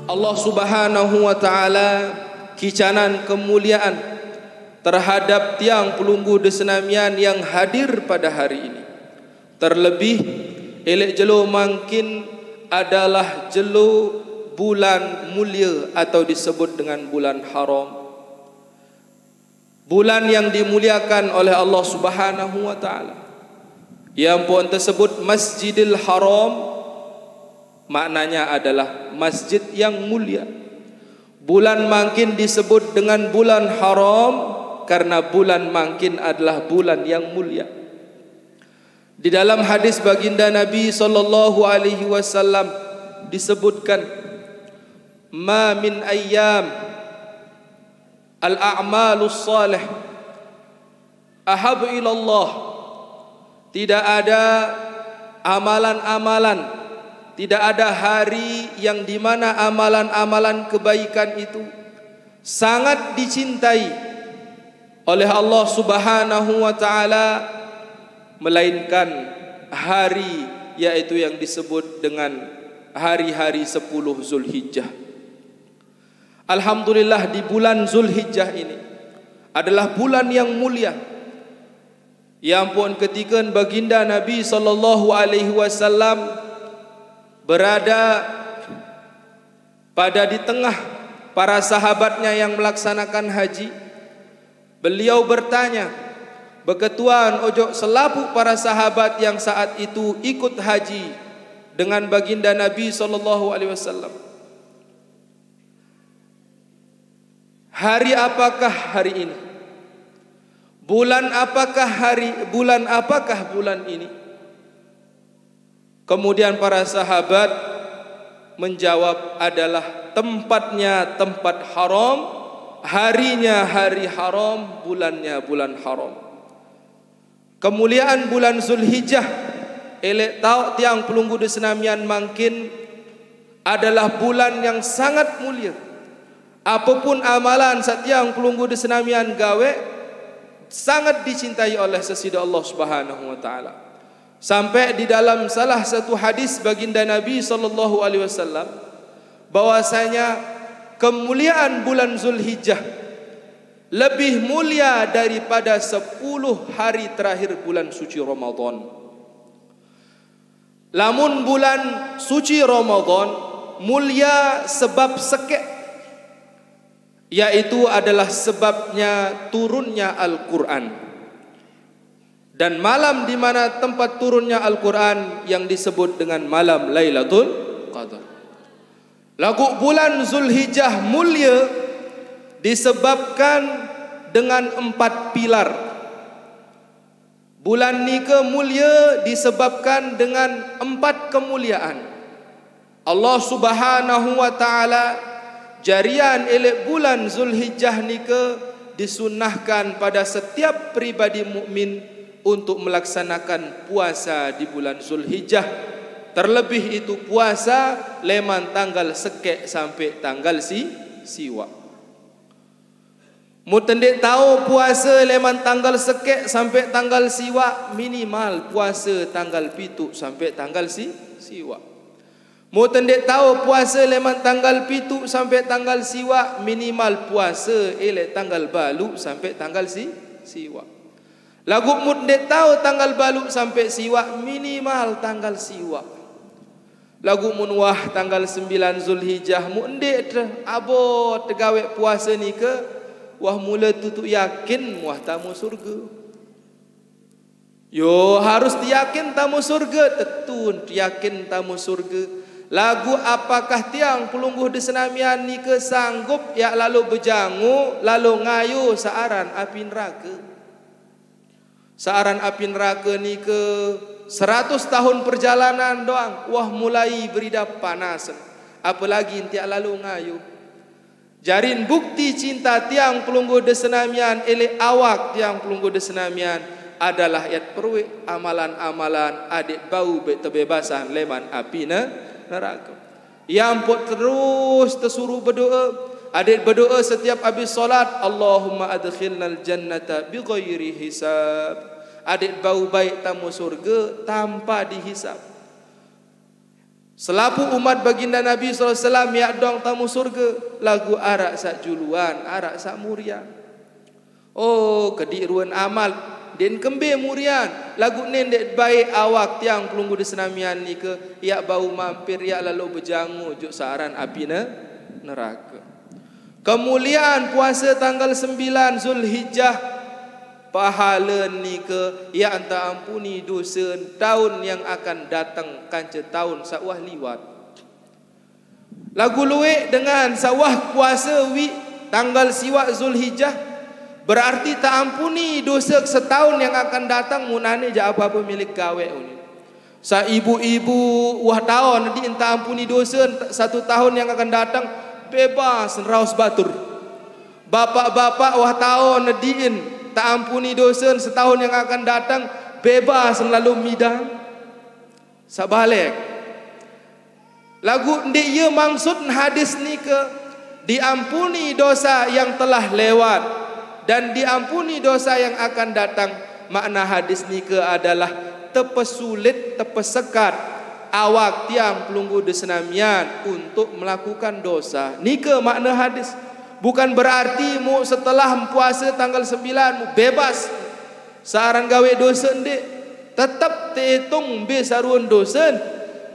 Allah Subhanahu wa taala kicanan kemuliaan terhadap tiang pelunggu desenamian yang hadir pada hari ini. Terlebih elek jelo mungkin adalah jelo bulan mulia atau disebut dengan bulan haram. Bulan yang dimuliakan oleh Allah Subhanahu wa taala. Yang pun tersebut Masjidil Haram, maknanya adalah masjid yang mulia. Bulan mungkin disebut dengan bulan haram karena bulan mungkin adalah bulan yang mulia. Di dalam hadis baginda Nabi sallallahu alaihi wasallam disebutkan, ma min ayyam al-a'malus salih ahab ila Allah. Tidak ada amalan-amalan, tidak ada hari yang di mana amalan-amalan kebaikan itu sangat dicintai oleh Allah Subhanahu wa taala melainkan hari yaitu yang disebut dengan hari-hari 10 Zulhijjah. Alhamdulillah di bulan Zulhijjah ini adalah bulan yang mulia. Yang pun ketika baginda Nabi sallallahu alaihi wasallam berada pada di tengah para sahabatnya yang melaksanakan haji, beliau bertanya, "Beketuan ojo selapu para sahabat yang saat itu ikut haji dengan baginda Nabi sallallahu alaihi wasallam. Hari apakah hari ini? Bulan apakah bulan ini?" Kemudian para sahabat menjawab, adalah tempatnya tempat haram, harinya hari haram, bulannya bulan haram. Kemuliaan bulan Zulhijjah elek tahu tiang pelunggu desenamian mungkin adalah bulan yang sangat mulia. Apapun amalan setiang pelunggu desenamian gawe sangat dicintai oleh sesida Allah Subhanahu wa taala. Sampai di dalam salah satu hadis baginda Nabi sallallahu alaihi wasallam bahwasanya kemuliaan bulan Zulhijjah lebih mulia daripada 10 hari terakhir bulan suci Ramadan. Lamun bulan suci Ramadan mulia sebab sekek, yaitu adalah sebabnya turunnya Al-Quran. Dan malam di mana tempat turunnya Al-Quran yang disebut dengan malam Lailatul Qadar. Lagu bulan Zulhijjah mulia disebabkan dengan 4 pilar. Bulan ni mulia disebabkan dengan 4 kemuliaan. Allah Subhanahu wa taala jarian elek bulan Zulhijjah ni disunnahkan pada setiap pribadi mukmin untuk melaksanakan puasa di bulan Zulhijjah. Terlebih itu puasa leman tanggal sekek sampai tanggal siwa. Mutendek tahu puasa leman tanggal sekek sampai tanggal siwa, minimal puasa tanggal 7 sampai tanggal siwa. Mutendek tahu puasa leman tanggal 7 sampai tanggal siwa, minimal puasa elek tanggal balu sampai tanggal siwa. Lagu mutendek tahu tanggal balu sampai siwa, minimal tanggal siwa. Lagu munwah tanggal 9 Zulhijjah mutendek abot tegawe puasa ni wah mula tutu yakin muah tamu surga. Yo harus yakin tamu surga, tetun yakin tamu surga. Lagu apakah tiang pelungguh desenamian ni sanggup ya lalu berjangu lalu ngayu searan api neraka. Searan api neraka ni 100 tahun perjalanan doang, wah mulai beridap panas. Apalagi tiak lalu ngayu. Jarin bukti cinta tiang pelungguh desenamian elek awak tiang pelungguh desenamian adalah yat perwe amalan-amalan adik bau tebebasan leman api neraka. Yang pun terus tersuruh berdoa. Adik berdoa setiap habis solat, Allahumma adkhilnal jannata bighairi hisab. Adik bau baik tamu surga tanpa dihisab. Selapu umat baginda Nabi SAW ya dong tamu surga, lagu arak sak juluan, arak sak murian. Oh, kediruan amal den kembe murian, lagu nendek baik awak tiang pelunggu di senamian ni ke, ya bau mampir ya lalu bejangu juk saran api neraka. Kemuliaan puasa tanggal 9 Zulhijjah, pahala ni ke ya anta ampuni dosa tahun yang akan datang kanca tahun sawah liwat. Lagu luwe dengan sawah puasa wi tanggal siwak Zulhijjah, berarti tak ampuni dosa setahun yang akan datang munane ja apa-apa milik gawe ni. Sa ibu-ibu wah tahun nanti enta ampuni dosa satu tahun yang akan datang bebas raus batur. Bapak-bapak wah tahun nadiin tak ampuni dosa setahun yang akan datang bebas lalu midang sabalik. Lagu ndik ye maksud hadis ni ke diampuni dosa yang telah lewat dan diampuni dosa yang akan datang. Makna hadis ni ke adalah tepesulit tepesekat awak tiang pelunggu desenamian untuk melakukan dosa. Ni ke makna hadis. Bukan berarti mu setelah puasa tanggal 9 mu bebas saran gawe dosa ndik, tetap terhitung besaruan dosa.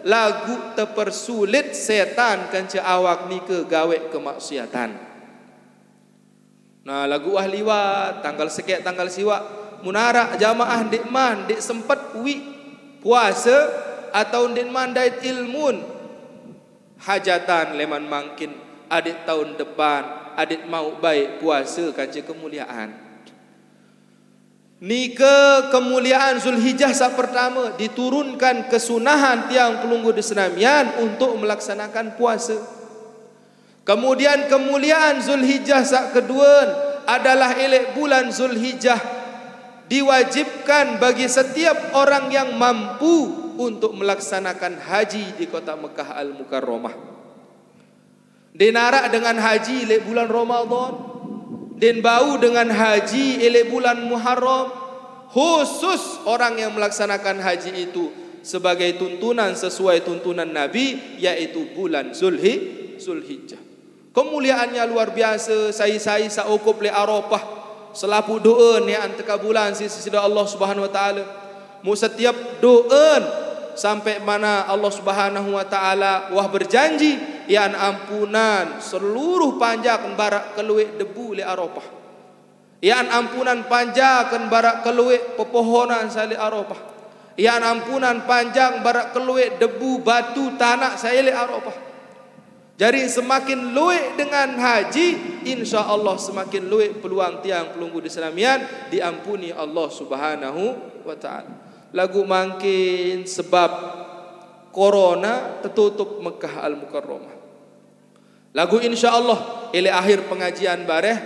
Lagu terpersulit setan kanca awak ni ke gawe kemaksiatan. Nah, lagu ahliwat tanggal sekek tanggal siwak munarak jamaah ndik man ndik sempat wi puasa atau ndik man dait ilmun hajatan leman mangkin adik tahun depan adik mau baik puasa kanca kemuliaan. Ni ke kemuliaan Zulhijjah sak pertama diturunkan kesunahan tiang pelunggu desenamian untuk melaksanakan puasa. Kemudian kemuliaan Zulhijjah sak kedua adalah elek bulan Zulhijjah diwajibkan bagi setiap orang yang mampu untuk melaksanakan haji di kota Mekah Al-Mukarramah. Denarak dengan haji elek bulan Ramadan, den bau dengan haji elek bulan Muharram. Khusus orang yang melaksanakan haji itu sebagai tuntunan sesuai tuntunan Nabi, yaitu bulan Zulhijjah. Kemuliaannya luar biasa. Saya saukup le Arafah selapu doa ni anteka bulan sisi Allah Subhanahu wa taala. Mu setiap doa sampai mana Allah Subhanahu wa taala wah berjanji yan ampunan seluruh panjang barak keluik debu le Arafah. Yan ampunan panjang barak keluik pepohonan sali Arafah. Yan ampunan panjang barak keluik debu batu tanah saya le Arafah. Jadi semakin luik dengan haji, insya Allah semakin luik peluang tiang pelunggu Islamian diampuni Allah Subhanahu wa taala. Lagu mungkin sebab corona tertutup Mekah Al-Mukarramah. Lagu insya-Allah ile akhir pengajian bareh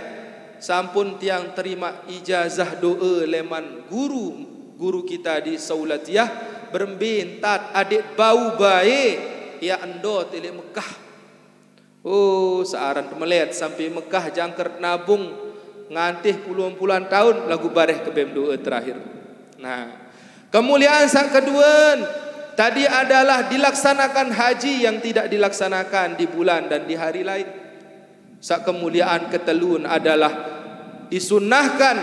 sampun tiang terima ijazah doa leman guru kita di Saulatiyah berbentat adik bau baik ya endot ile Mekah. Oh, searan temelet sampai Mekah jangker nabung ngantih puluhan-puluhan tahun lagu bareh kebem doa terakhir. Nah, kemuliaan sang kedua tadi adalah dilaksanakan haji yang tidak dilaksanakan di bulan dan di hari lain. Sak kemuliaan ketelun adalah disunnahkan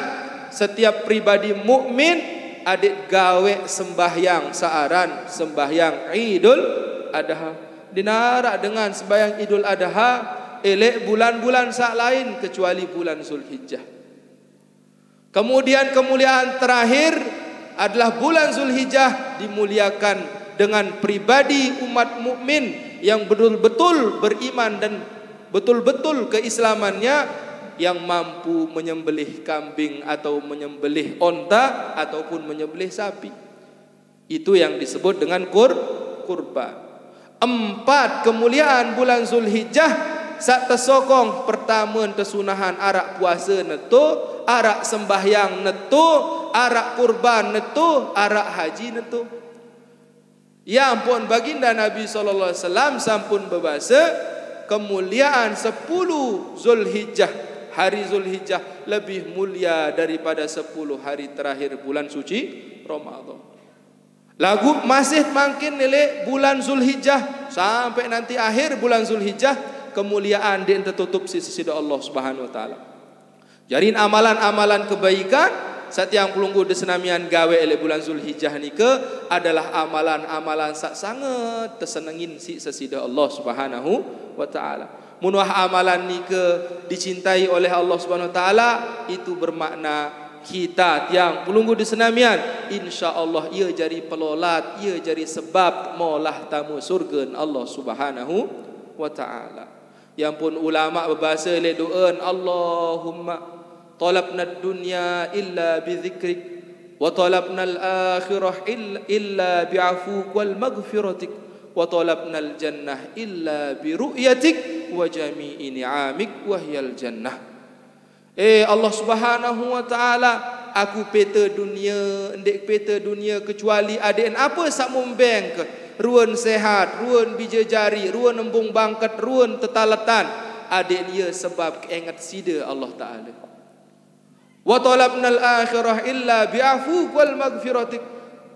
setiap pribadi mukmin adik gawe sembahyang searan sembahyang Idul Adha. Dinarak dengan sembahyang Idul Adha elek bulan-bulan sak lain kecuali bulan Zulhijjah. Kemudian kemuliaan terakhir adalah bulan Zulhijjah dimuliakan dengan pribadi umat mukmin yang betul-betul beriman dan betul-betul keislamannya yang mampu menyembelih kambing atau menyembelih onta ataupun menyembelih sapi. Itu yang disebut dengan kurban. 4 kemuliaan bulan Zulhijjah sak tersokong pertama tersunahan arak puasa neto, arak sembahyang neto, arak kurban neto, arak haji neto. Ya ampun baginda Nabi SAW sampun berbahasa kemuliaan 10 Zulhijjah, hari Zulhijjah lebih mulia daripada 10 hari terakhir bulan suci Ramadan. Lagu masih makin nilai bulan Zulhijjah sampai nanti akhir bulan Zulhijjah kemuliaan dia tertutup sisi Allah Subhanahu wa taala. Jadi amalan-amalan kebaikan setiap pelunggu desenamian gawe oleh bulan Zulhijjah ni ke adalah amalan-amalan sangat tersenengin si sesida Allah Subhanahu wa taala. Mun wah amalan ni ke dicintai oleh Allah Subhanahu wa taala itu bermakna kita tiang pelunggu desenamian insya-Allah ia jadi pelolat, ia jadi sebab maulah tamu surga Allah Subhanahu wa taala. Yang pun ulama berbahasa le doa Allahumma talabna ad-dunya illa bi dzikrik wa talabna al-akhirah illa bi'afuk wal maghfiratik wa talabna al-jannah illa bi ru'yatik wa jami'i ni'amik wa hiyal jannah. Allah Subhanahu wa taala aku peta dunia endek peta dunia kecuali aden apa sak mumbeng ke ruan sehat ruan bija jari ruan embung bangkat ruan tetalatan aden ia sebab keingat sida Allah taala wa talabnal akhirah illa bi'afuk wal maghfiratik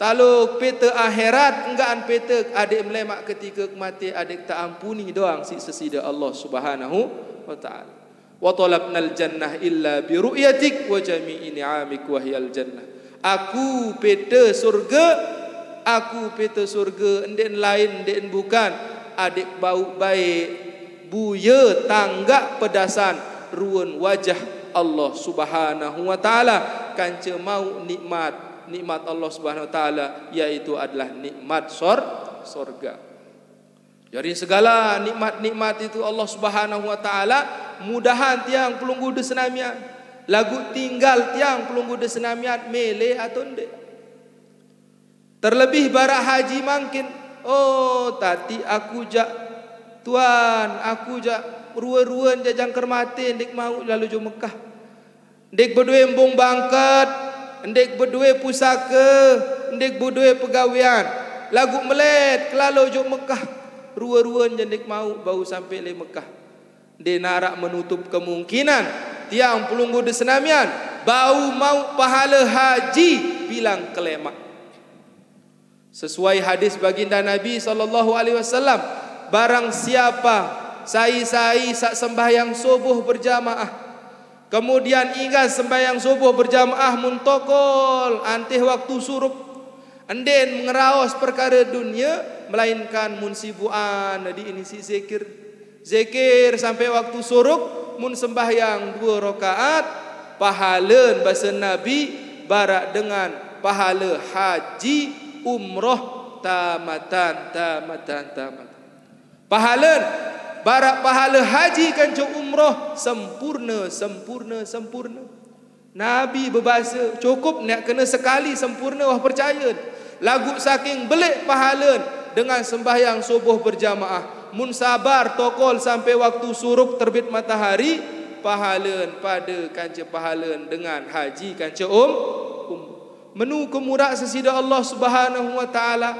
taluk peta akhirat enggan peta adik melemak ketika mati adik tak ampuni doang si sesida Allah Subhanahu wa taala. Wa talabnal jannah illa bi ru'yatik wa jami'i ni'amik wa hiyal jannah. Aku peta surga enden lain enden bukan adik bau baik buya tanggak pedasan ruan wajah Allah Subhanahu wa taala kanca mau nikmat Allah Subhanahu wa taala yaitu adalah nikmat surga. Jadi segala nikmat-nikmat itu Allah Subhanahu wa taala mudahan tiang pelunggu desenamian lagu tinggal tiang pelunggu desenamian mele atau ndek. Terlebih barak haji mangkin tati aku jak tuan aku jak ruan-ruan jajang kermate ndek mau lalu jo Mekah. Ndek berdua embung bangkat, ndek berdua pusaka, ndek berdua pegawian. Lagu melet kelalu jo Mekah. Ruan-ruan jendek mau bau sampai le Mekah. Dia narak menutup kemungkinan tiang pelunggu desenamian bau mau pahala haji bilang kelemak. Sesuai hadis baginda Nabi SAW, barang siapa sai-sai sak sembahyang subuh berjamaah, kemudian ingat sembahyang subuh berjamaah muntokol antih waktu surup, enden mengeraos perkara dunia melainkan munsibuan di ini si zikir sampai waktu suruk mun sembahyang 2 rakaat pahala bahasa Nabi barak dengan pahala haji umroh tamatan pahala barak pahala haji kancu umroh sempurna Nabi berbahasa cukup nak kena sekali sempurna wah percaya lagu saking belik pahala dengan sembahyang subuh berjamaah mun sabar tokol sampai waktu suruk terbit matahari pahala pada kanca pahala dengan haji kanca menu kemurak sesida Allah Subhanahu wa taala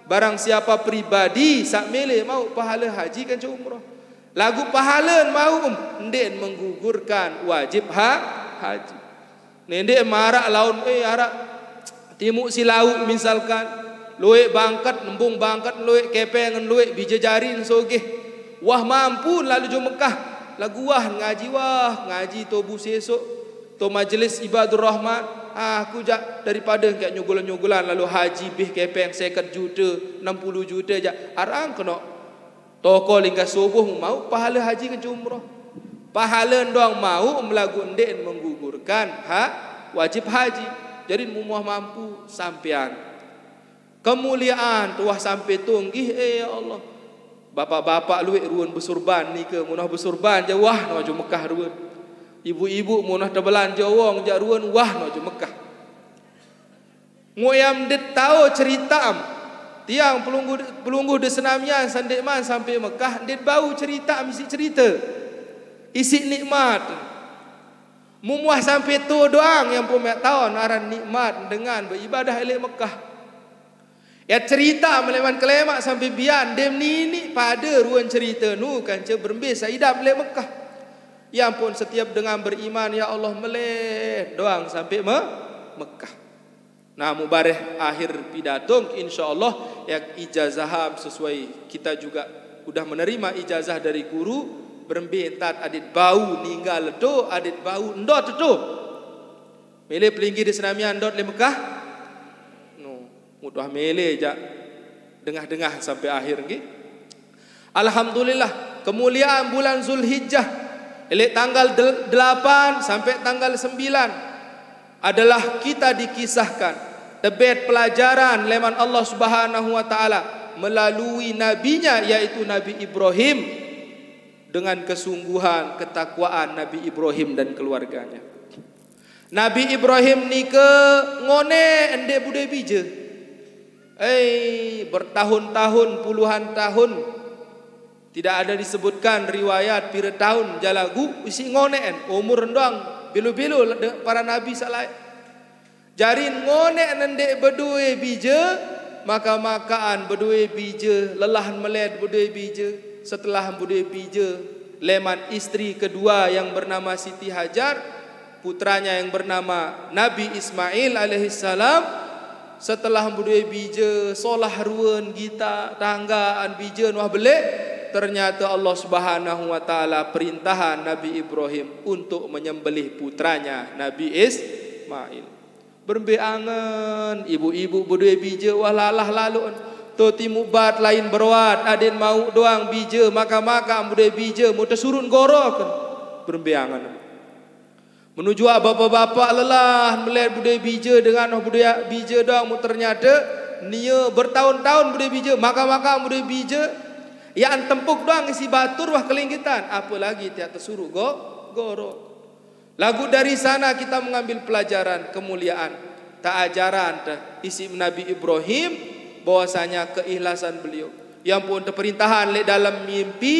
barang siapa pribadi sak mele mau pahala haji kanca umrah lagu pahala mau ndek menggugurkan wajib haji ndek marak laun arak timuk si lauk misalkan luik bangkat, nembung bangkat, luik kepeng, luik bija jarin sogeh. Wah mampu lalu jo Mekah. Lagu ngaji tobu sesok, to majlis ibadur rahman. Aku jak daripada kayak nyugulan lalu haji bih kepeng 50 juta, 60 juta jak. Arang kena toko lingga subuh mau pahala haji ke umrah. Pahala doang mau melagu ndek menggugurkan wajib haji. Jadi muah mampu sampean. Kemuliaan tuah sampai tunggih ya Allah. Bapak-bapak luik ruan bersurban ni ke munah bersurban je wah no Mekah ruan. Ibu-ibu munah tebelan jawong je ruan wah no Mekah. Ngoyam det tahu cerita tiang pelunggu desenamian sandek man sampai Mekah det bau cerita misi cerita. Isi nikmat. Mumuah sampai tu doang yang punya tahun aran nikmat dengan beribadah di Mekah. Ya cerita meleman kelemak sampai bian dem ni pada ruan cerita nu kanca berembes idam le Mekah. Ya ampun setiap dengan beriman ya Allah meleh doang sampai Mekah. Nah, mubareh akhir pidato insyaallah yang ijazah sesuai kita juga udah menerima ijazah dari guru berembentat adit bau ninggal do adit bau ndot do. Mele pelinggi di senamian ndot le Mekah. No, mudah mele ja dengah-dengah sampai akhir nggih. Alhamdulillah kemuliaan bulan Zulhijjah elek tanggal 8 sampai tanggal 9 adalah kita dikisahkan tebet pelajaran leman Allah Subhanahu wa taala melalui nabinya yaitu Nabi Ibrahim dengan kesungguhan ketakwaan Nabi Ibrahim dan keluarganya. Nabi Ibrahim ni ke ngone ende bude bije. Bertahun-tahun puluhan tahun tidak ada disebutkan riwayat pira tahun jalagu isi ngone umur ndang bilu-bilu para nabi salai. Jarin ngone nende berdua bija maka makaan berdua bija lelahan meled berdua bija setelah berdua bija leman istri kedua yang bernama Siti Hajar putranya yang bernama Nabi Ismail alaihissalam setelah berdua bija solah ruan gita tanggaan bija nuah belek ternyata Allah Subhanahu wa taala perintahan Nabi Ibrahim untuk menyembelih putranya Nabi Ismail. Berbeangan ibu-ibu berdua bija walalah lalu to timubat lain berwat aden mau doang bija maka berdua bija mu tersurun gorok berbeangan menuju bapak-bapak lelah melihat berdua bija dengan berdua bija doang mu ternyata nia bertahun-tahun berdua bija maka berdua bija yang tempuk doang isi batur wah kelingkitan apalagi tiada tersuruh gorok. Lagu dari sana kita mengambil pelajaran kemuliaan tak ajaran isi Nabi Ibrahim bahwasanya keikhlasan beliau yang pun terperintahan dalam mimpi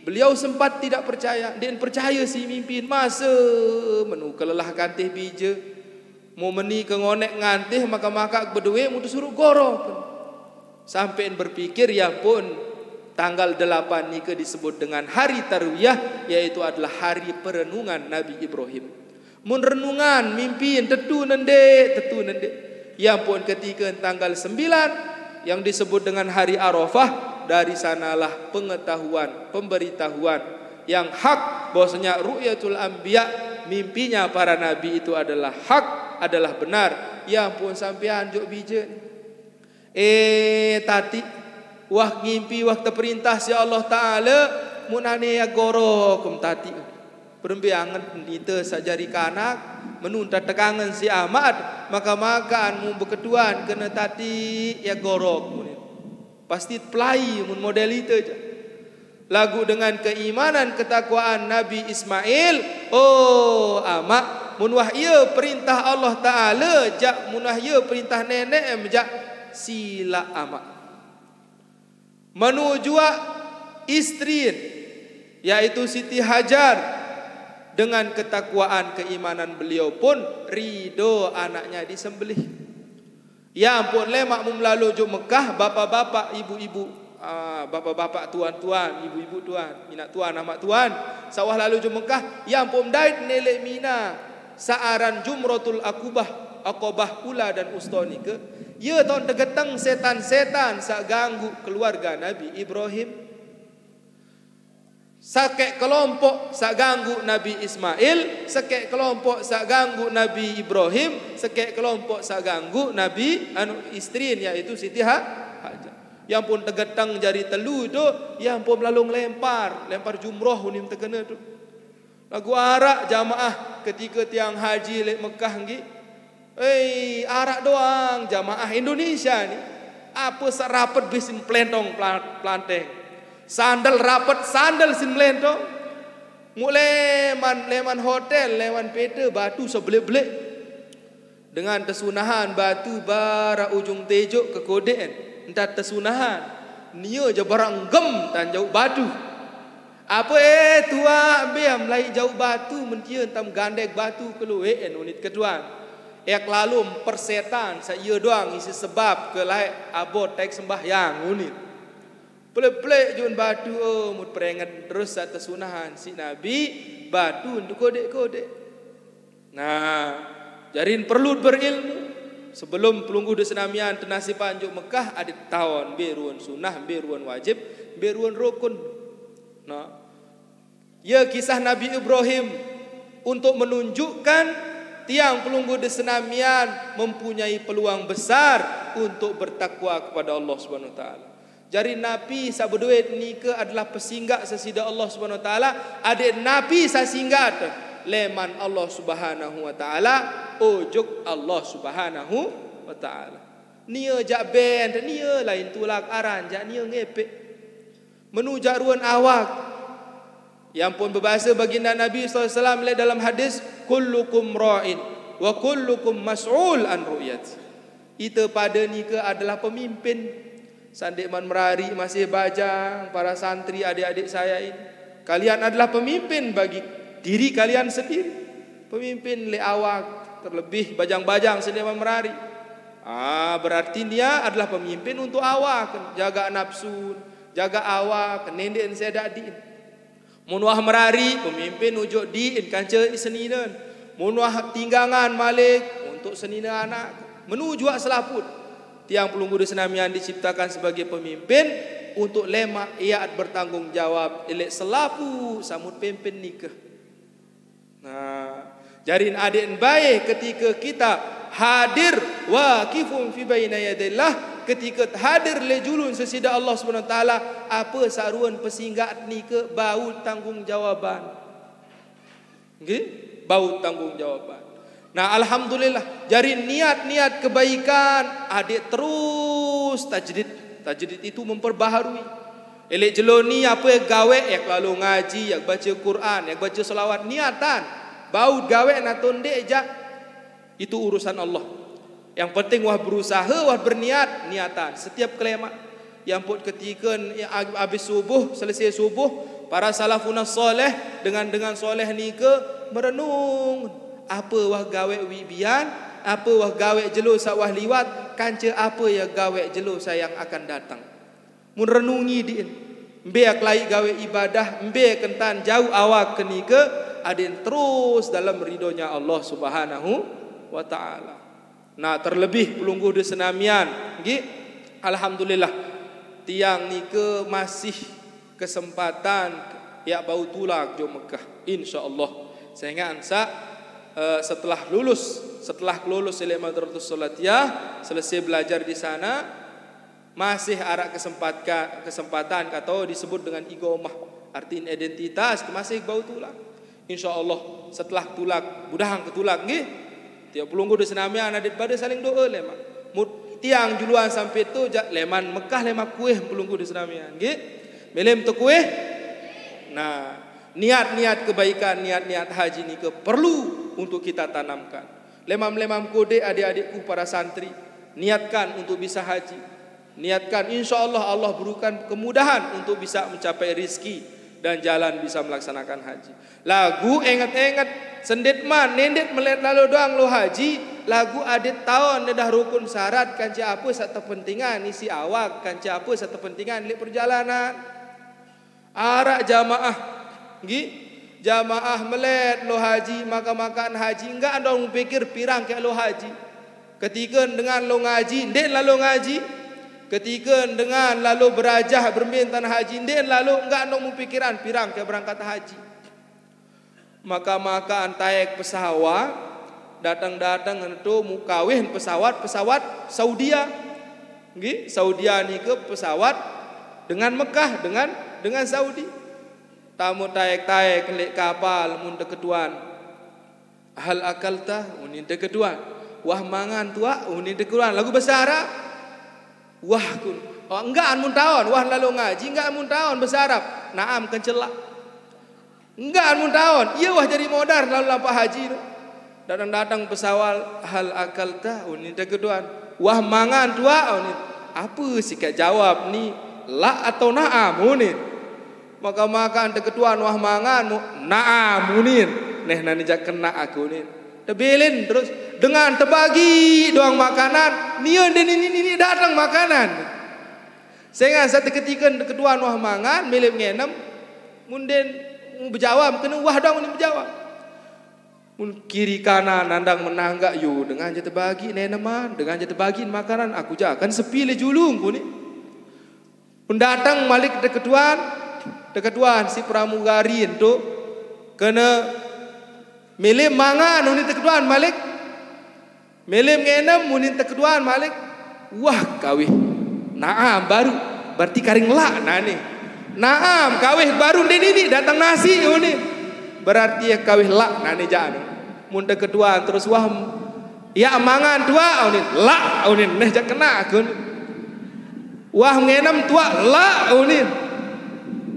beliau sempat tidak percaya dan percaya si mimpin masa menu kelelah kantih bija mau meni ke ngonek ngantih maka berdua mu suruh gorok sampai berpikir ya pun tanggal 8 ni disebut dengan hari tarwiyah yaitu adalah hari perenungan Nabi Ibrahim. Mun renungan mimpi tetu nende. Yang pun ketika tanggal 9 yang disebut dengan hari Arafah dari sanalah pengetahuan, pemberitahuan yang hak bahwasanya ru'yatul anbiya mimpinya para nabi itu adalah hak, adalah benar. Yang pun sampean jok bija. Tati wah ngimpi wah terperintah si Allah Ta'ala munane ya goro kum tati berembiangan kita sajari kanak menunta tekangan si amat maka makan mu beketuan kena tati ya goro pasti pelai mun model itu aja. Lagu dengan keimanan ketakwaan Nabi Ismail amak mun wah ieu perintah Allah Ta'ala jak mun wah ieu perintah nenek jak sila amak menuju istri yaitu Siti Hajar dengan ketakwaan keimanan beliau pun ridho anaknya disembelih. Ya ampun lemak lalu jo Mekah bapak-bapak ibu-ibu bapak-bapak tuan-tuan ibu-ibu tuan minat tuan amak tuan sawah lalu jo Mekah ya ampun dait nele mina saaran jumratul Aqabah pula dan ustoni ke ya tahun degeteng setan-setan sak ganggu keluarga Nabi Ibrahim. Sakek kelompok sak ganggu Nabi Ismail, sakek kelompok sak ganggu Nabi Ibrahim, sakek kelompok sak ganggu Nabi istri yaitu Siti Hajar. Yang pun degeteng jari telu tu, yang pun lalu lempar jumroh unim terkena tu. Lagu arak jamaah ketika tiang haji lek Mekah ngi. Arak doang jamaah Indonesia ni apa serapet bisin plentong planteng sandal rapet sandal sin plentong mulai leman hotel leman peta batu sebelek-belek dengan tersunahan batu bara ujung tejuk ke kodeen entah tersunahan nia je barang gem tan jauh batu apa tua ambil lai jauh batu mentia tam gandek batu keluwen unit ketuan lalu persetan saya doang isi sebab ke lai abot tek sembahyang unit plek-plek jun batu mut perengat terus atas sunahan si Nabi batu untuk kodek-kodek. Nah jarin perlu berilmu Sebelum pelungguh de senamian tenasipan juk Mekah ada tahun beruan sunnah, beruan wajib, beruan rukun. Nah, ya kisah Nabi Ibrahim untuk menunjukkan tiang pelungguh de senamian mempunyai peluang besar untuk bertakwa kepada Allah Subhanahu wa taala. Jadi Nabi sabeduit ni ke adalah pesinggah sesida Allah Subhanahu wa taala, adik Nabi sasinggah leman Allah Subhanahu wa taala, ujuk Allah Subhanahu wa taala. Nia jak ben, nia lain tulak aran, jak nia ngepek. Menujak ruan awak. Yang pun berbahasa baginda Nabi sallallahu alaihi wasallam dalam hadis, kullukum ra'in wa kullukum mas'ul an ru'yati. Kita pada ni ke adalah pemimpin. Sandik man merari masih bajang, para santri adik-adik saya ini. Kalian adalah pemimpin bagi diri kalian sendiri. Pemimpin le awak, terlebih bajang-bajang sandik man merari. Berarti dia adalah pemimpin untuk awak, jaga nafsu, jaga awak, nendek sedadin. Munwah merari, pemimpin ujuk diin kanca senina. Munwah tinggangan malik untuk senina anak. Menuju selaput. Tiang pelungguh de senamian diciptakan sebagai pemimpin untuk lemak ia bertanggungjawab elek selapu samut pimpin nikah. Nah, jarin adik baik ketika kita hadir waqifun fi baina yadillah, ketika hadir le julun sesida Allah Subhanahu wa taala, apa saruan pesinggat ni ke bau tanggungjawab. Nggih, bau tanggungjawab. Nah, alhamdulillah jari niat-niat kebaikan adik terus tajdid. Tajdid itu memperbaharui. Elek jeloni apa yang gawe yak lalu ngaji, yak baca Quran, yak baca selawat, niatan. Bau gawe naton dek jak itu urusan Allah. Yang penting wah berusaha, wah berniat, niatan. Setiap kelemak yang pun ketika habis subuh, selesai subuh, para salafun soleh dengan soleh ni ke merenung. Apa wah gawe wibian, apa wah gawe jelo sawah liwat, kanca apa ya gawe jelo sayang akan datang. Mun renungi diin, mbe aklai gawe ibadah, mbe kentan jauh awak kenika adin terus dalam ridhonya Allah Subhanahu wa taala. Nah, terlebih pelungguh de senamian, nggih. Alhamdulillah tiang nika masih kesempatan ya bau tulak jo Mekah insyaallah. Sehingga ansa setelah lulus oleh Madrasatus Salatiyah, selesai belajar di sana, masih ada kesempatan atau disebut dengan igomah, artiin identitas, masih bau tulak. Insyaallah setelah tulak budahang ketulak nggih, tiap pelungguh di senamian adit pada saling doa lemak. Tiang juluan sampai tu leman Mekah lemak kuih pelungguh di senamian nggih. Melem tu kuih. Nah, niat-niat kebaikan, niat-niat haji ni ke perlu untuk kita tanamkan. Lemam-lemam kode adik-adikku para santri, niatkan untuk bisa haji. Niatkan insyaallah Allah berikan kemudahan untuk bisa mencapai rizki dan jalan bisa melaksanakan haji. Lagu ingat-ingat sendet man nendet melet lalu doang lo haji, lagu adik tahun dah rukun syarat kanca apa satu pentingan isi awak, kanca apa satu pentingan li perjalanan. Arak jamaah nggih. Jamaah melet lo haji, makan haji, enggak ada orang pikir pirang kayak lo haji. Ketika dengan lo ngaji, ndek lalu ngaji. Ketika dengan lalu berajah bermintan haji, ndek lalu enggak ada orang pikiran pirang kayak berangkat haji. Maka antaik pesawat, datang itu mukawin pesawat Saudia. Nggih, Saudia ni ke pesawat dengan Mekah dengan Saudi. Tamu taek lek kapal mun deketuan. Hal akalta mun deketuan. Wah mangan tua mun deketuan. Lagu bahasa Arab. Wah kun. Oh enggak mun taon. Wah lalu ngaji enggak mun taon bahasa Arab. Naam kencelak. Enggak mun taon. Iya wah jadi modar lalu lampah haji tu. Datang pesawat hal akalta mun deketuan. Wah mangan tua mun. Apa sih kak jawab ni? La atau naam mun. Maka makan deketuan wah mangan naam munin neh nani jak kena aku nin tebelin terus dengan terbagi doang makanan nian dan ini datang makanan sehingga satu ketika deketuan wah mangan milim ngenem munden berjawab kena wah dong ni berjawab Mun kiri kanan nandang menanggak yo dengan je terbagi neneman, dengan je terbagi makanan aku je akan sepi le julung ku ni. Mun datang malik deketuan si pramugari ento kena milim mangan unin deketuan malik. Milim ngenem unin deketuan malik. Wah kawih. Naam baru berarti karing lak nah ni. Naam kawih baru ini datang nasi unin. Berarti ya kawih lak nani jaan. Mun deketuan terus wah ya mangan tua unin lak unin neh jak kena kun. Wah ngenam tua lak unin.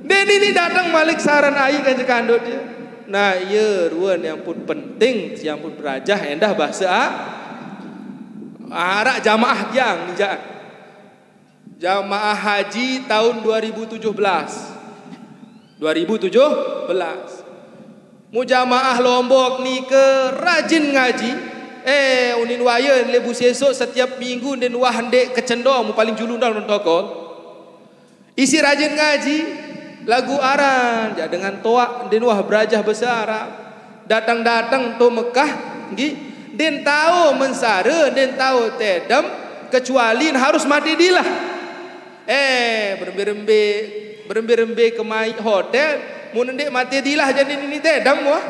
Den ini datang malik saran ai kan kandot dia. Nah ieu ruan yang pun penting yang pun berajah endah bahasa arak jamaah yang jaan. Jamaah haji tahun 2017. Mujamaah Lombok ni ke rajin ngaji. Unin wayan lebu sesok setiap minggu den wah ndek kecendong mu paling julung dalam tokol. Isi rajin ngaji lagu aran ja dengan toak den wah berajah bahasa Arab. Datang-datang to Mekah nggih den tahu mensare den tahu tedam kecuali harus mati dilah. Berembe-rembe ke mai hotel mun ndek mati dilah jadi ini tedam wah.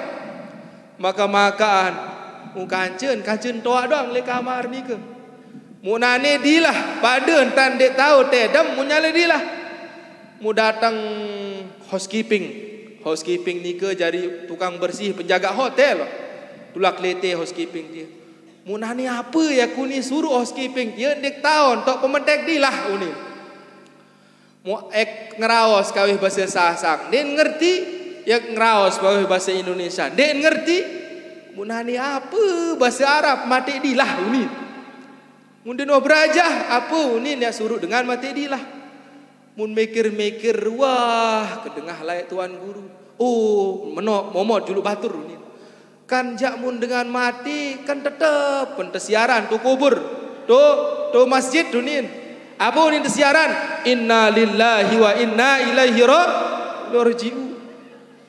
Maka-makaan mu kancen toa doang le kamar ni ke. Mu nane dilah pada entan dek tahu tedam mu nyale dilah. Mu datang housekeeping ni ke jadi tukang bersih penjaga hotel. Tulak lete housekeeping dia. Mu nane apa ya ku ni suruh housekeeping dia dek tahun tok pementek dilah uni. Mu ngeraos kawih bahasa Sasak den ngerti ya ngeraos kawih bahasa Indonesia den ngerti munani apa bahasa Arab mati dilah uni mun den berajah apa uni ya suruh dengan mati dilah mun mikir-mikir wah kedengah layak tuan guru menok momot julu batur uni kan jak mun dengan mati kan tetep pentesiaran tu kubur tu masjid uni. Apa ni siaran? Inna lillahi wa inna ilaihi raji'un.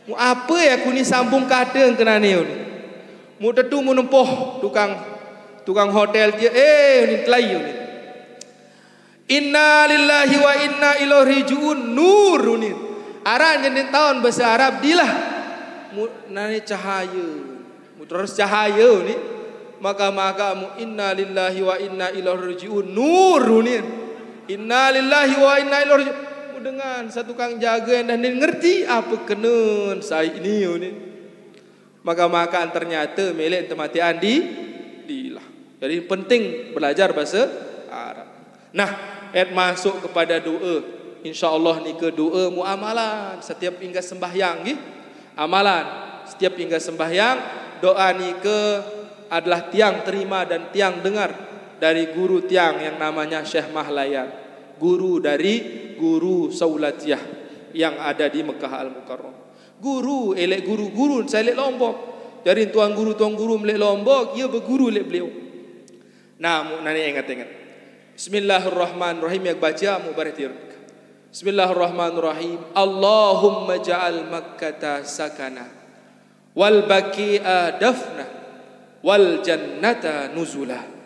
Mu apa ya ku ni sambung kadang kena ni. Mu tetu mu nempoh tukang hotel dia ni telai ni. Inna lillahi wa inna ilaihi raji'un nur ni. Aran yang tahun bahasa Arab dilah. Mu nani cahaya. Mu terus cahaya ni. Maka mu inna lillahi wa inna ilaihi raji'un nur ni. Inna lillahi wa inna ilaihi raji'un. Dengan satu kang jaga dan ngerti apa kenun saya ini ni. Maka ternyata melek tematian dilah. Jadi penting belajar bahasa Arab. Nah, masuk kepada doa. Insyaallah ni ke doa muamalan setiap hingga sembahyang nggih. Amalan setiap hingga sembahyang doa ni ke adalah tiang terima dan tiang dengar dari guru tiang yang namanya Syekh Mahlayan, guru dari guru Saulatiyah yang ada di Mekah Al-Mukarram. Guru elek guru saya lek Lombok. Jadi tuan guru melek Lombok, ia berguru lek beliau. Nah, nani ingat. Bismillahirrahmanirrahim yang baca mubarakir. Bismillahirrahmanirrahim. Allahumma ja'al Makkata sakana wal baqi'a dafna wal jannata nuzula.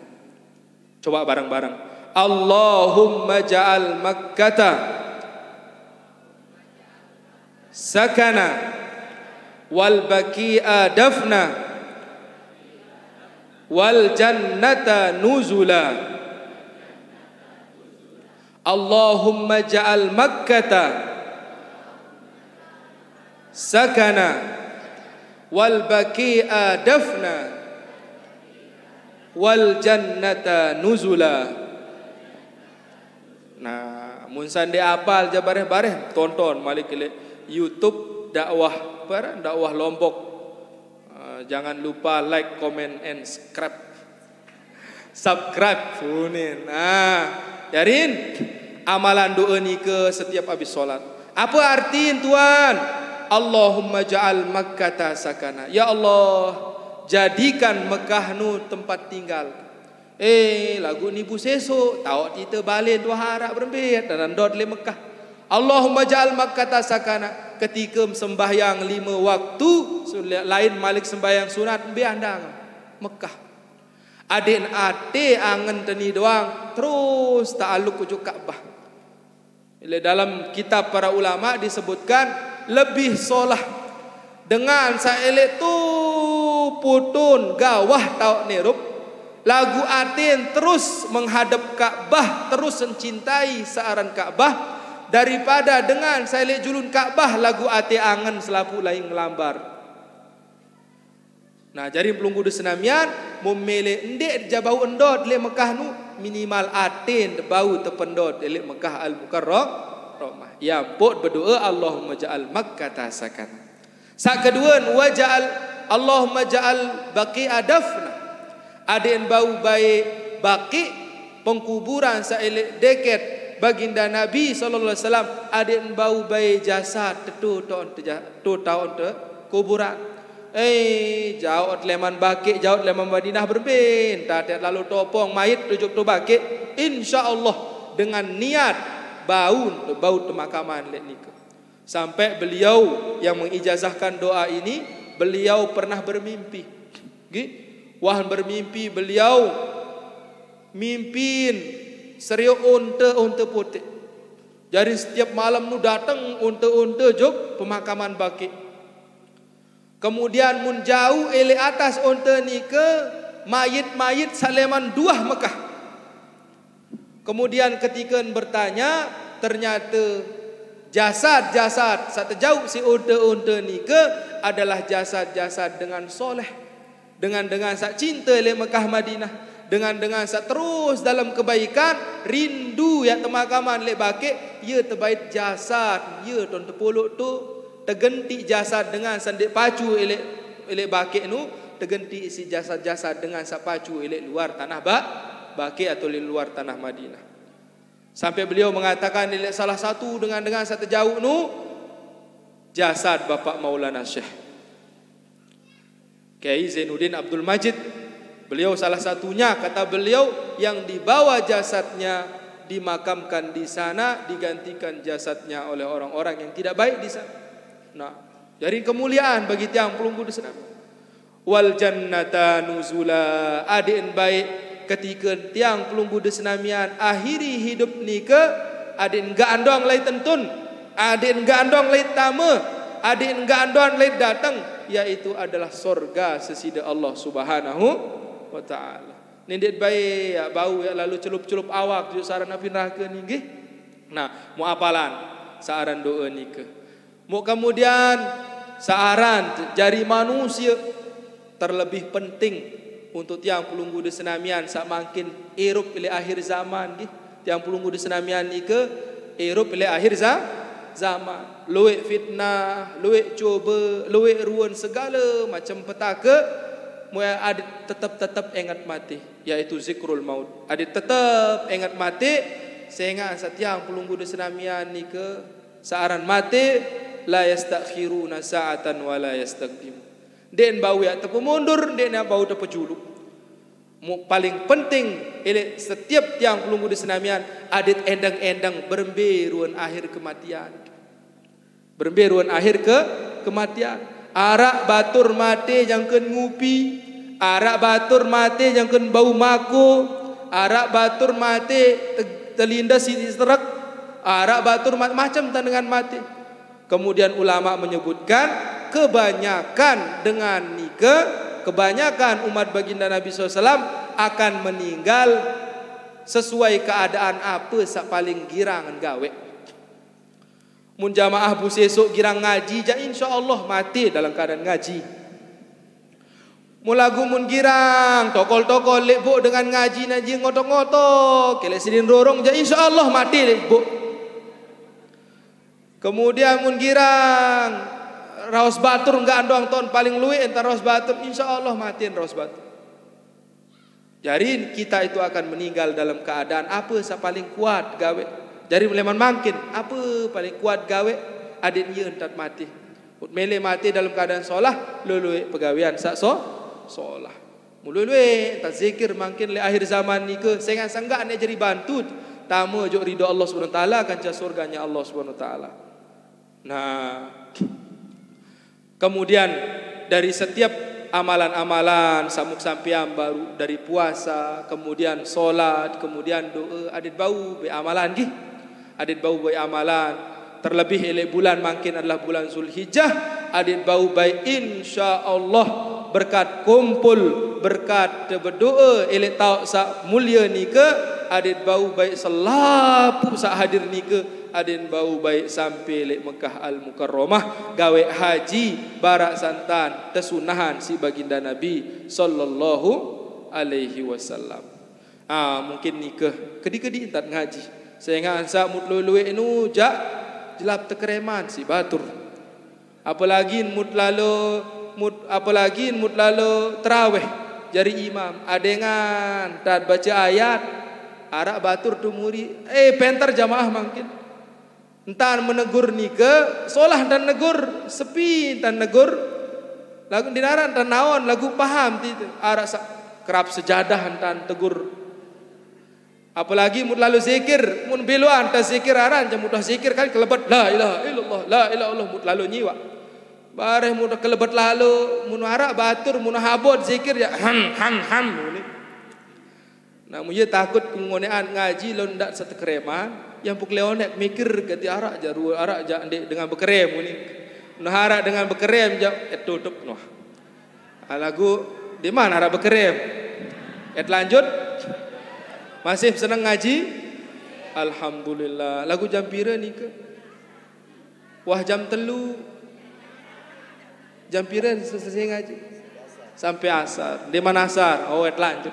Coba bareng-bareng. Allahumma ja'al Makkata sakana wal baqi'a dafna wal jannata nuzula. Allahumma ja'al Makkata sakana wal baqi'a dafna wal jannata nuzula. Nah, mun sande apal ja bareh-bareh tonton malik ke YouTube dakwah Lombok. Jangan lupa like, comment and subscribe punin. Nah, jarin amalan doa ni ke setiap habis solat. Apa artiin tuan? Allahumma ja'al Makkata sakana. Ya Allah, jadikan Mekah nu tempat tinggal. Lagu ni bu sesok tahu kita balik dua harap berembet dan dot le Mekah. Allahumma ja'al Makkata sakana. ketika sembahyang 5 waktu lain malik sembahyang sunat biandang Mekah. Adin ate angen teni doang terus ta'alluq ujuk Ka'bah. Dalam kitab para ulama disebutkan lebih solah dengan saelek tu putun gawah tau nirup lagu atin terus menghadap Ka'bah terus mencintai searan Ka'bah daripada dengan saelek julun Ka'bah lagu ate angen selapu lain ngelambar. Nah, jadi pelunggu de senamian memele endek jabau endot le Mekah nu minimal atin bau tependot le Mekah al-Mukarramah. Ya pot berdoa Allahumma ja'al Makkah sakan. Sak kedua waja'al Allahumma ja'al baqi'a dafna. Aden bau baik baqi pengkuburan saelek deket baginda Nabi sallallahu alaihi wasallam aden bau baik jasad tu tahun te kuburan. Jauh leman bakik, jauh leman Madinah berbin. Tak lalu topong mayit tujuk tu bakik. InsyaAllah dengan niat bau pemakaman lek nika. Sampai beliau yang mengijazahkan doa ini, beliau pernah bermimpi. Wahan bermimpi beliau mimpin seriuk unta putih. Jadi setiap malam nu datang unta juk pemakaman bakik. Kemudian mun jauh ele atas unta ni ke mayit-mayit saleman 2 Mekah. Kemudian ketika bertanya ternyata jasad-jasad satu jauh si unta ni ke adalah jasad-jasad dengan soleh, dengan sak cinta le Mekah Madinah, dengan sak terus dalam kebaikan rindu ya temakaman le bakik ye terbaik jasad ye ton tepolok tu tergenti jasad dengan sandik pacu elek bakik nu tergenti isi jasad-jasad dengan sak pacu elek luar tanah bakik atau luar tanah Madinah. Sampai beliau mengatakan elek salah satu dengan satu jauh nu jasad Bapak Maulana Syekh Kiai Zainuddin Abdul Majid. Beliau salah satunya, kata beliau, yang dibawa jasadnya dimakamkan di sana, digantikan jasadnya oleh orang-orang yang tidak baik di sana. Nah, jadi kemuliaan bagi tiang pelunggu di sana. Wal jannata nuzula, adin baik ketika tiang pelunggu di senamian akhiri hidup ni ke adin ga andong lai tentun, adin ga andong lai tama, adin ga andong lai datang, yaitu adalah sorga sesida Allah Subhanahu wa taala. Nindet baik ya, bau ya lalu celup-celup awak ju saran api neraka ni nggih. Nah, mu apalan saaran doa ni ke. Mau kemudian saaran jari manusia terlebih penting untuk tiang pelunggu di senamian sak makin erup ile akhir zaman nggih. Tiang pelunggu di senamian ni ke erup ile akhir zaman. Luwek fitnah, luwek coba, luwek ruan segala macam petaka. Moya adit tetap ingat mati, yaitu zikrul maut. Adit tetap ingat mati sehingga setiang pelunggu di senamian ni ke saaran mati la yastakhiruna sa'atan wa la yastaqdim. Den bau ya tepu mundur, den bau tepu juluk. Paling penting ele setiap tiang pelunggu di senamian adit endang-endang beremberuan akhir kematian. Beremberuan akhir kematian. Arak batur mati jangkeun ngupi, arak batur mati jangkeun bau mako, arak batur mati telindas si serak, arak batur macam tandangan mati. Kemudian ulama menyebutkan kebanyakan dengan nikah, kebanyakan umat baginda Nabi SAW akan meninggal sesuai keadaan apa sak paling girang gawe. Mun jamaah bu sesuk girang ngaji, ja insyaallah mati dalam keadaan ngaji. Mulagu mun girang tokol-tokol lek bu dengan ngaji naji ngotok-ngotok, kelek sidin rorong, ja insyaallah mati lek bu. Kemudian mun girang raos batur enggak andong ton paling luwe entar raos batur, insyaallah matiin raos batur. Jadi kita itu akan meninggal dalam keadaan apa sa paling kuat gawe. Jadi leman makin apa paling kuat gawe adin ye entar mati. Ut mele mati dalam keadaan solah luluwe pegawean sak solah. Mululuwe entar zikir makin le akhir zaman ni ke sengan sanggak ne jadi bantu tamu jo ridho Allah Subhanahu wa taala kanca surganya Allah Subhanahu wa taala. Nah, kemudian dari setiap amalan-amalan samuk sampian baru dari puasa, kemudian solat, kemudian doa, adit bau be amalan gih. Adit bau be amalan. Terlebih elek bulan makin adalah bulan Zulhijjah, adit bau baik insyaallah berkat kumpul, berkat berdoa elek tau sa mulia ni ke, adit bau baik selapu sa hadir ni ke, adin bau baik sampai lek Mekah Al-Mukarramah gawe haji barak santan tesunahan si baginda Nabi sallallahu alaihi wasallam. Mungkin nikah kedi-kedi entat ngaji. Sehingga ansa mutluluwe inu jak jelap tekereman si batur. Apalagi mutlalu terawih jari imam adengan tak baca ayat arak batur tu muri penter jamaah mungkin entar menegur nika solah dan negur sepi dan negur lagu dinaran dan naon lagu paham itu arak kerap sejadah dan tegur. Apalagi mutlalu zikir mun beluan ta zikir aran jam mudah zikir kan kelebat la ilaha illallah la ilaha illallah mutlalu nyiwa bareh mudah kelebat lalu mun arak batur mun habot zikir ya ham ni. Nah mun ye takut ngonean ngaji lon dak satekreman yang puk leonek mikir gati arak jaru arak ja dengan bekerem ni. Nah arak dengan bekerem ja tutup noh. Lagu di mana arak bekerem? Lanjut masih senang ngaji? Alhamdulillah. Lagu jam pira ni ke? Wah jam 3. Jam pira selesai ngaji? Sampai asar. Di mana asar? Oh, lanjut.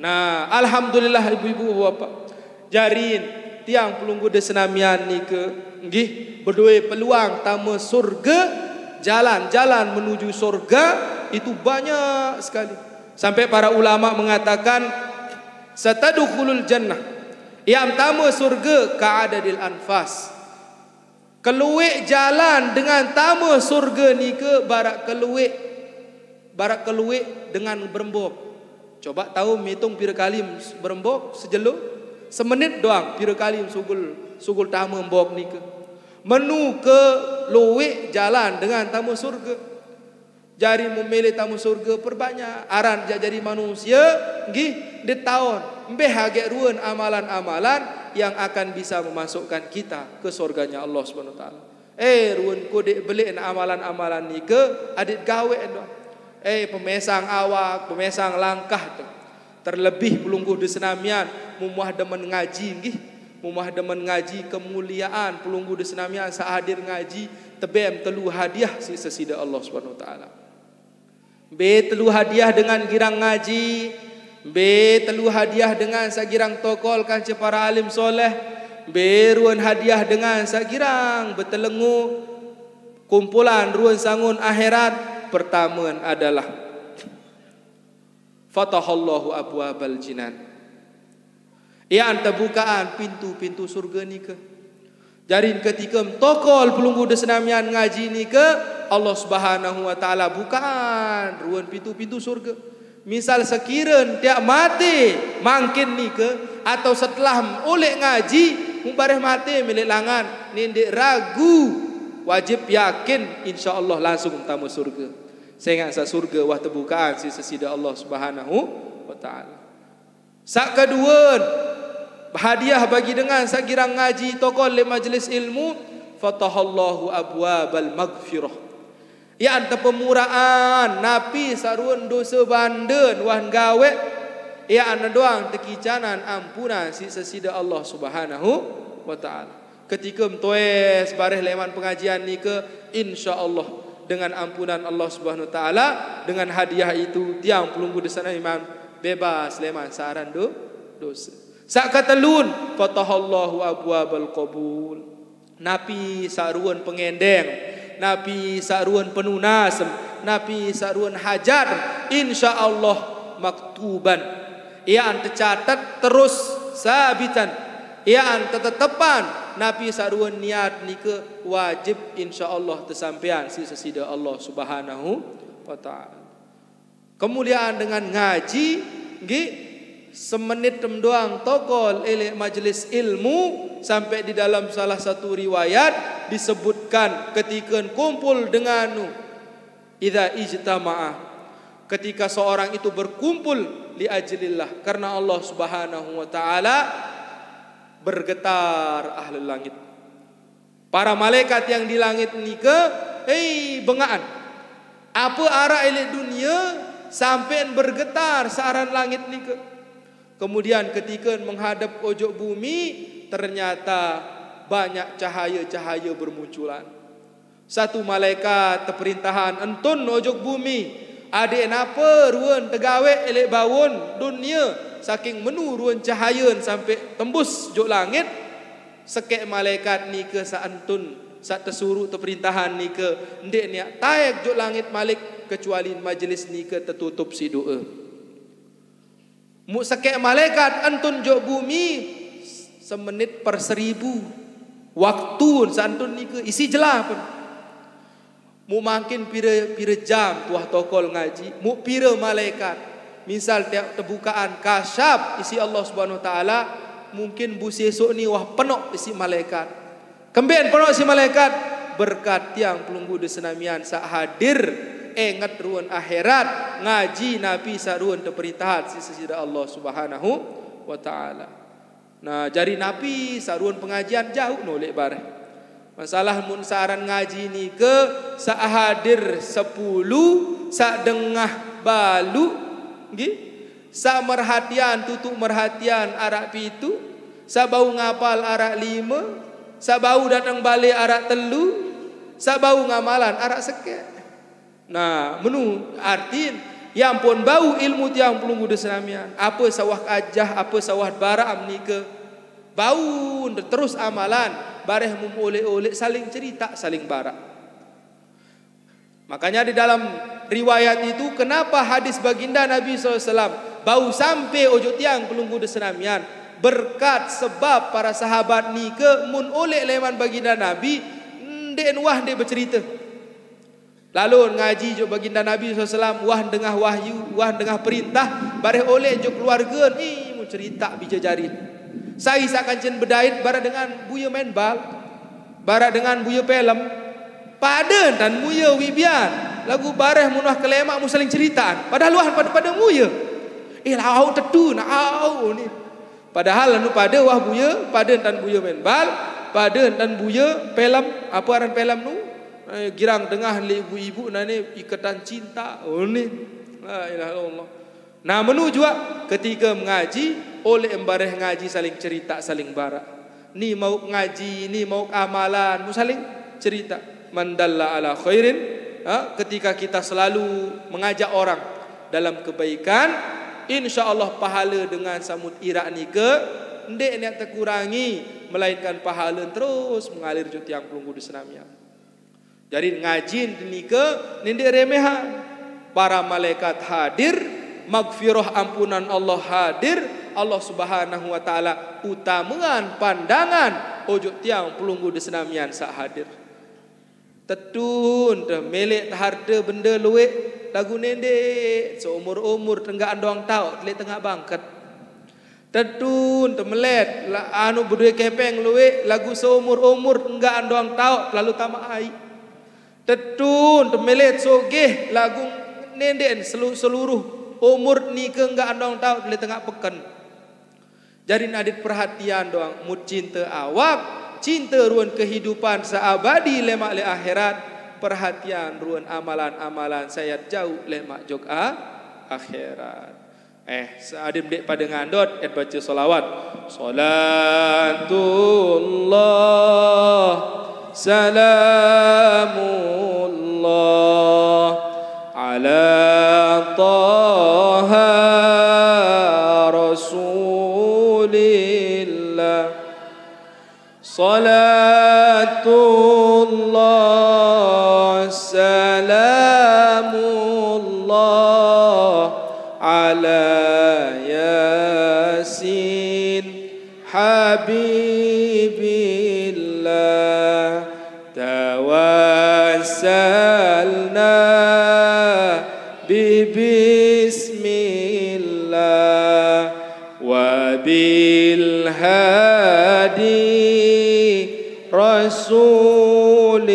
Nah, alhamdulillah ibu-ibu bapak. Jarin tiang pelunggu de senamian ni ke nggih berdua peluang tamu surga, jalan-jalan menuju surga itu banyak sekali. Sampai para ulama mengatakan satadkhulul jannah yang tamu surga ka'adadil anfas. Keluik jalan dengan tamu surga ni ke barak keluik dengan berembok. Coba tahu hitung pira kali berembok sejeluk? Semenit doang pira kali sugul tamu mbok ni ke. Menu ke luik jalan dengan tamu surga. Jari memilih tamu surga perbanyak aran jadi manusia nggih di tahun mbeh hage ruan amalan-amalan yang akan bisa memasukkan kita ke surganya Allah Subhanahu wa taala. Ruan kode beli amalan-amalan ni ke adit gawe doang. Pemesang awak, pemesang langkah tu. Terlebih pelungguh di senamian mumuah demen ngaji nggih. Mumuah demen ngaji kemuliaan pelungguh di senamian sahadir ngaji tebem telu hadiah si sesida Allah Subhanahu wa taala. Telu hadiah dengan girang ngaji, telu hadiah dengan sagirang tokol kanca para alim soleh, ruan hadiah dengan sagirang betelengu kumpulan ruan sangun akhirat. Pertama adalah fatahallahu abwabal jinan. Ia terbukaan pintu-pintu surga ni ke. Jarin ketika tokol pelunggu de senamian ngaji ni ke Allah Subhanahu wa taala bukaan ruan pintu-pintu surga. Misal sekiranya tiap mati mungkin ni ke atau setelah oleh ngaji mubareh mati milik langan nindik ragu wajib yakin insyaallah langsung tamu surga. Sehingga sa surga wah terbukaan si sesida Allah Subhanahu wa taala. Sak kedua hadiah bagi dengan sagirang ngaji tokol le majlis ilmu fatahallahu abwabal maghfirah. Ya anta pemuraan napi sarun dosa bandeun wan gawe ya ana doang tekicanan ampunan si sesida Allah Subhanahu wa taala. Ketika mtoes bareh leman pengajian ni ke insyaallah dengan ampunan Allah Subhanahu wa taala dengan hadiah itu tiang pelunggu desana iman bebas leman saran dosa. Sak katelun fatahallahu abwabal qabul. Napi saruan pengendeng, napi saruan penunas, napi saruan hajat insyaallah maktuban. Ia an tercatat terus sabitan. Ia an tetepan napi saruan niat nike wajib insyaallah tersampean si sesida Allah Subhanahu wa taala. Kemuliaan dengan ngaji nggih semenit doang tokol elek majlis ilmu sampai di dalam salah satu riwayat disebutkan ketika kumpul dengan idza ijtama'ah, ketika seorang itu berkumpul li ajlillah, karena Allah Subhanahu wa taala, bergetar ahlul langit. Para malaikat yang di langit nika, bengaan. Apa arah elok dunia sampai bergetar searan langit nika. Kemudian ketika menghadap ojok bumi, ternyata banyak cahaya-cahaya bermunculan. Satu malaikat terperintahan entun ojok bumi. Adik napa ruan tegawe elok bawon dunia saking menu ruan cahaya sampai tembus jok langit. Sekek malaikat ni ke saantun saat tersuruh terperintahan ni ke ndek ni tayak jok langit malik kecuali majlis ni ke tertutup si doa. Mu sekek malaikat antun jok bumi semenit per 1000 waktu saantun ni ke isi jelah pun. Mu makin pira jam tuah tokol ngaji, mu pira malaikat. Misal tiap terbukaan kasyaf isi Allah Subhanahu wa taala, mungkin bu esok ni wah penuh isi malaikat. Kembien penuh isi malaikat berkat tiang pelunggu de senamian sak hadir ingat ruan akhirat ngaji nabi saruan terperintahan sisi Allah Subhanahu wa taala. Nah, jari nabi saruan pengajian jauh nolek bareh. Masalah mun saran ngaji ni ke sak hadir 10 sak dengah balu nggih, sak merhatian tutup merhatian arak pitu, sak bau ngapal arak 5, sak bau datang balik arak 3, sak bau ngamalan arak sekek. Nah, menu artin yang pun bau ilmu tiang pelunggu de senamian. Apa sawah ajah, apa sawah baram ni ke bau terus amalan. Bareh memoleh-oleh saling cerita, saling barak. Makanya di dalam riwayat itu kenapa hadis baginda Nabi SAW bau sampai ojo tiang pelunggu de senamian, berkat sebab para sahabat ni ke mun oleh leman baginda Nabi ndek wah ndek bercerita. Lalu ngaji jo baginda Nabi SAW wah dengah wahyu, wah dengah perintah, bareh oleh jo keluarga ni mu cerita bija jarin. Saya akan cen berdait bara dengan buya main bal, bara dengan buya film, pada dan buya wibian, lagu bareh munah kelemak mu saling ceritaan. Padahal luah pada muya, lau tetu na au ni. Padahal anu pada wah buya, pada dan buya main bal, pada dan buya film, apa aran film nu? Girang tengah le ibu-ibu nane ikatan cinta. Oh ni, la ilaha illallah. Nah, menu juga ketika mengaji oleh embareh ngaji saling cerita, saling barak. Ni mau ngaji, ni mau amalan, mu saling cerita. Mandalla ala khairin, ketika kita selalu mengajak orang dalam kebaikan, insya-Allah pahala dengan samut irak ni ke ndek niat terkurangi, melainkan pahala terus mengalir jo tiang pelunggu di senamian. Jadi ngaji ni ke ndek remehan. Para malaikat hadir, magfirah ampunan Allah hadir, Allah Subhanahu wa taala utamaan pandangan ojo tiang pelunggu de senamian sak hadir. Tetun dah melek harta benda luwek lagu nendek seumur-umur tenggak andong tau lek tengah bangkat. Tetun temelet anu berdua kepeng luwek lagu seumur-umur enggak andong tau lalu tamak ai. Tetun temelet sogeh lagu nendek seluruh umur ni ke enggak andong tau lek tengah pekan. Jadi nadit perhatian doang mut cinta awak, cinta ruan kehidupan seabadi lemak le akhirat, perhatian ruan amalan-amalan saya jauh lemak jog akhirat. Seadim dek pada ngandot baca solawat. Salatullah salamullah ala taha salatullah salamullah ala yasin habibillah tawassalna bibismillah wa bil hadi rasulillah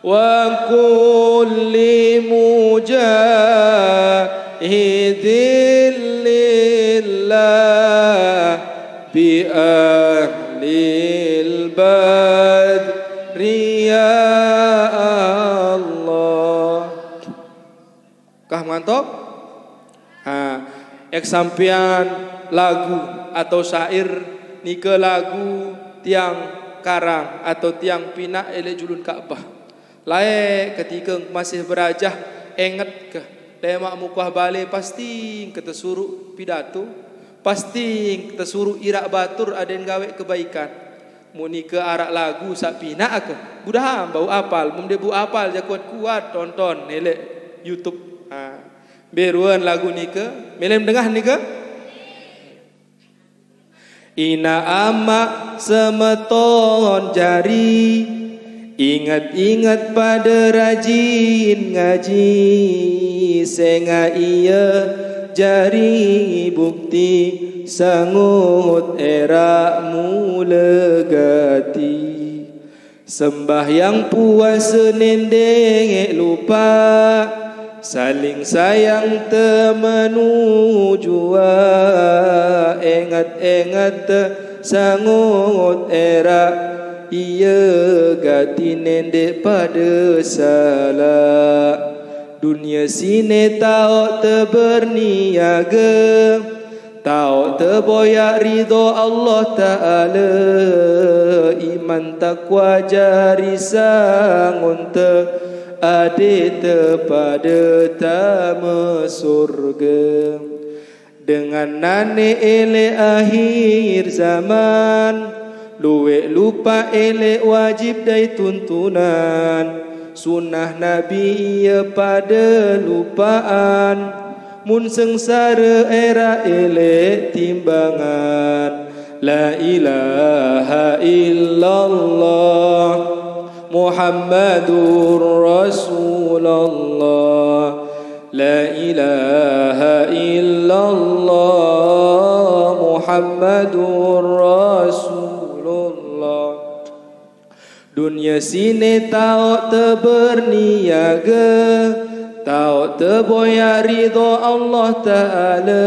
wa kulli mujahidin lillah bi ahlil badri ya Allah. Kah mantap? Eksampian lagu atau syair nika lagu tiang karang atau tiang pinak ele julun Ka'bah. Lae ketika masih berajah ingat ke lemak mukah balik pasti kita suruh pidato, pasti kita suruh irak batur ada yang gawe kebaikan. Muni ke arak lagu sak pinak ke budah bau apal, mum debu apal ja kuat tonton elek YouTube. Beruan lagu nika melem dengah nika ina ama semeton jari ingat-ingat pada rajin ngaji senga iya jari bukti sangut era mulegati sembahyang puasa nendeng lupa saling sayang temenu jua ingat-ingat sangut era iya gati nendek pada salah dunia sini tau teberniaga tau terboyak ridho Allah Ta'ala iman takwa jari sangun adik pada tamu surga dengan nane ele akhir zaman luwe lupa ele wajib dai tuntunan sunnah nabi ia pada lupaan mun sengsara era ele timbangan la ilaha illallah Muhammadur Rasulullah la ilaha illallah Muhammadur Rasulullah. Dunia sini tau terberniaga tau terboyak ridho Allah Ta'ala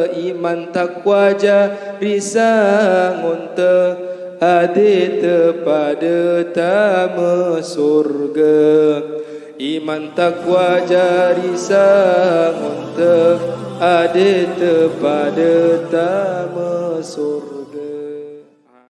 iman takwa jari sangun adik pada tamu surga iman takwa jari sangun adik pada tamu surga.